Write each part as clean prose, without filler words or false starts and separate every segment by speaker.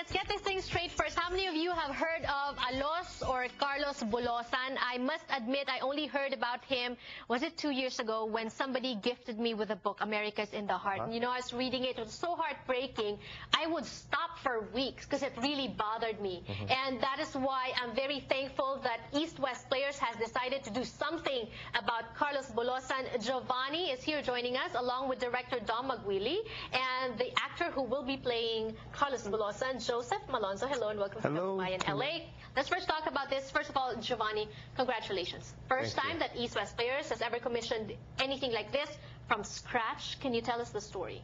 Speaker 1: let's get this thing straight first. How many of you have heard of ALLOS or Carlos Bulosan? I must admit, I only heard about him, was it 2 years ago, when somebody gifted me with a book, America's in the Heart. And, you know, I was reading it. It was so heartbreaking. I would stop for weeks because it really bothered me. And that is why I'm very thankful that East-West Players has decided to do something about Carlos Bulosan. Giovanni is here joining us, along with director Dom Maguili, and the actor who will be playing Carlos Bulosan, Joseph Malonzo. Hello and welcome to Kababayan LA. Let's first talk about this. First of all, Giovanni, congratulations. First time that East-West Players has ever commissioned anything like this from scratch. Can you tell us the story?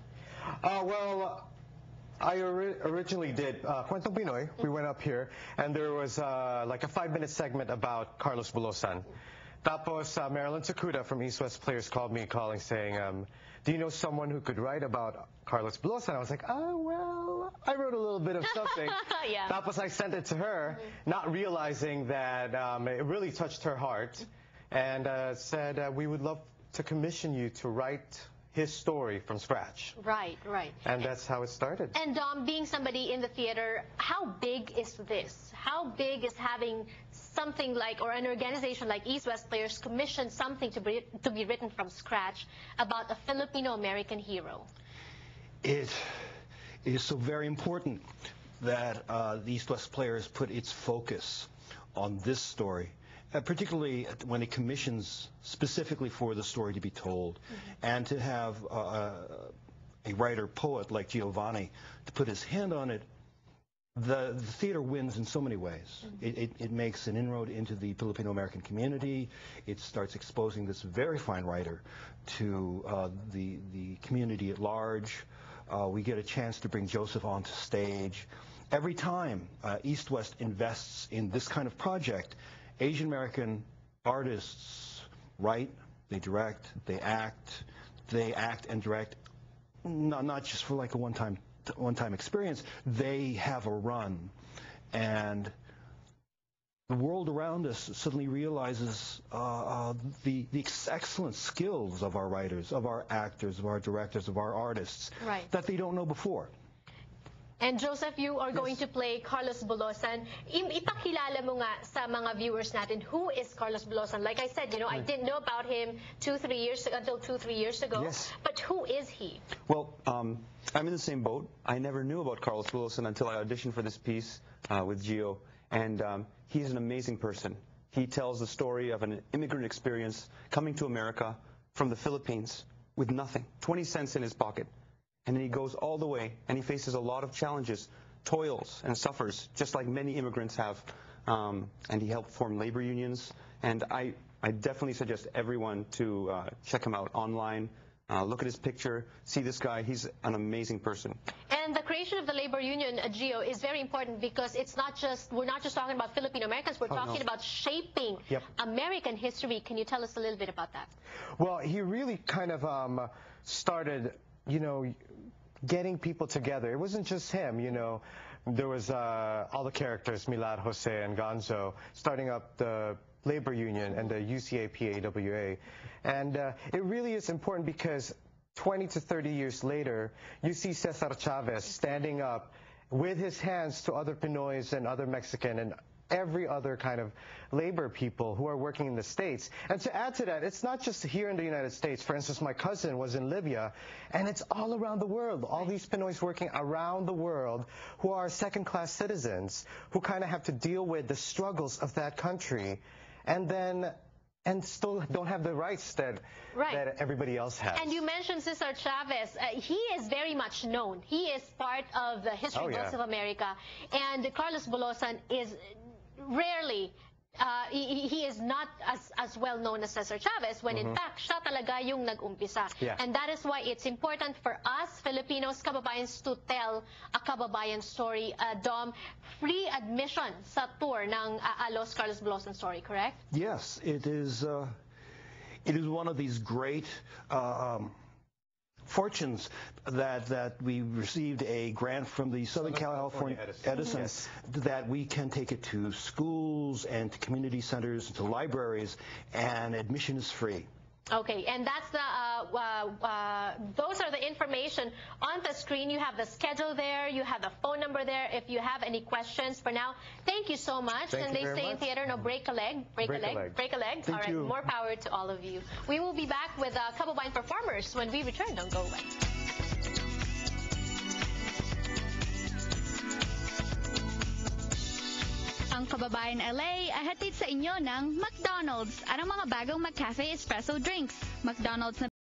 Speaker 2: Well, I originally did Kwentong Pinoy. We went up here, and there was like a 5-minute segment about Carlos Bulosan. Tapos Marilyn Sakuda from East-West Players called me saying, do you know someone who could write about Carlos Bulosan? I was like, oh, well, I wrote a little bit of something.
Speaker 1: Yeah.
Speaker 2: Tapos I sent it to her, not realizing that it really touched her heart, and said, we would love to commission you to write his story from scratch.
Speaker 1: Right, right.
Speaker 2: And that's how it started.
Speaker 1: And Dom, being somebody in the theater, how big is this? How big is having something like, or an organization like East-West Players commission something to be written from scratch about a Filipino-American hero?
Speaker 3: It is so very important that the East-West Players put its focus on this story, particularly when it commissions specifically for the story to be told, and to have a writer-poet like Giovanni to put his hand on it. The theater wins in so many ways. It makes an inroad into the Filipino-American community. It starts exposing this very fine writer to the community at large. We get a chance to bring Joseph onto stage. Every time East-West invests in this kind of project, Asian American artists write, they direct, they act and direct, not just for like a one-time experience. They have a run, and the world around us suddenly realizes the excellent skills of our writers, of our actors, of our directors, of our artists, that they don't know before.
Speaker 1: And Joseph, you are going to play Carlos Bulosan. Ipakilala mo nga sa mga viewers natin, who is Carlos Bulosan? Like I said, you know, I didn't know about him until 2-3 years ago.
Speaker 2: Yes.
Speaker 1: But who is he?
Speaker 4: Well, I'm in the same boat. I never knew about Carlos Bulosan until I auditioned for this piece with Gio. And he's an amazing person. He tells the story of an immigrant experience coming to America from the Philippines with nothing, 20 cents in his pocket. And then he goes all the way, and he faces a lot of challenges, toils, and suffers, just like many immigrants have. And he helped form labor unions. And I definitely suggest everyone to check him out online, look at his picture, see this guy. He's an amazing person.
Speaker 1: And the creation of the labor union, Gio, is very important because it's not just, we're not just talking about Filipino Americans, we're talking about shaping American history. Can you tell us a little bit about that?
Speaker 2: Well, he really kind of started, you know, getting people together. It wasn't just him, you know. There was all the characters, Milad, Jose, and Gonzo, starting up the labor union and the UCAPAWA. And it really is important because 20 to 30 years later, you see Cesar Chavez standing up with his hands to other Pinoys and other Mexican and every other kind of labor people who are working in the States. And to add to that, it's not just here in the United States. For instance, my cousin was in Libya, and it's all around the world. All these Pinoys working around the world who are second-class citizens, who kind of have to deal with the struggles of that country, and still don't have the rights that everybody else has.
Speaker 1: And you mentioned Cesar Chavez. He is very much known. He is part of the history books of America. And Carlos Bulosan is rarely, he is not as well known as Cesar Chavez, when in fact, siya talaga yung nag-umpisa. And that is why it's important for us, Filipinos, Kababayans, to tell a Kababayan story. Dom, free admission sa tour ng ALLOS Carlos Bulosan story, correct?
Speaker 3: Yes, it is one of these great fortunes that we received a grant from the Southern California Edison that we can take it to schools and to community centers, to libraries, and admission is free.
Speaker 1: Okay, and that's those are the information on the screen. You have the schedule there, you have the phone number there if you have any questions. For now, thank you so much.
Speaker 2: Thank
Speaker 1: and
Speaker 2: you
Speaker 1: they
Speaker 2: very
Speaker 1: say in
Speaker 2: much.
Speaker 1: theater, no, break a leg, break a leg, break a leg.
Speaker 2: Thank
Speaker 1: All right,
Speaker 2: you.
Speaker 1: more power to all of you. We will be back with Kababayan performers when we return. Don't go away.
Speaker 5: Ang Kababayan LA ay hatid sa inyo ng McDonald's at ang mga bagong McCafe Espresso drinks. McDonald's na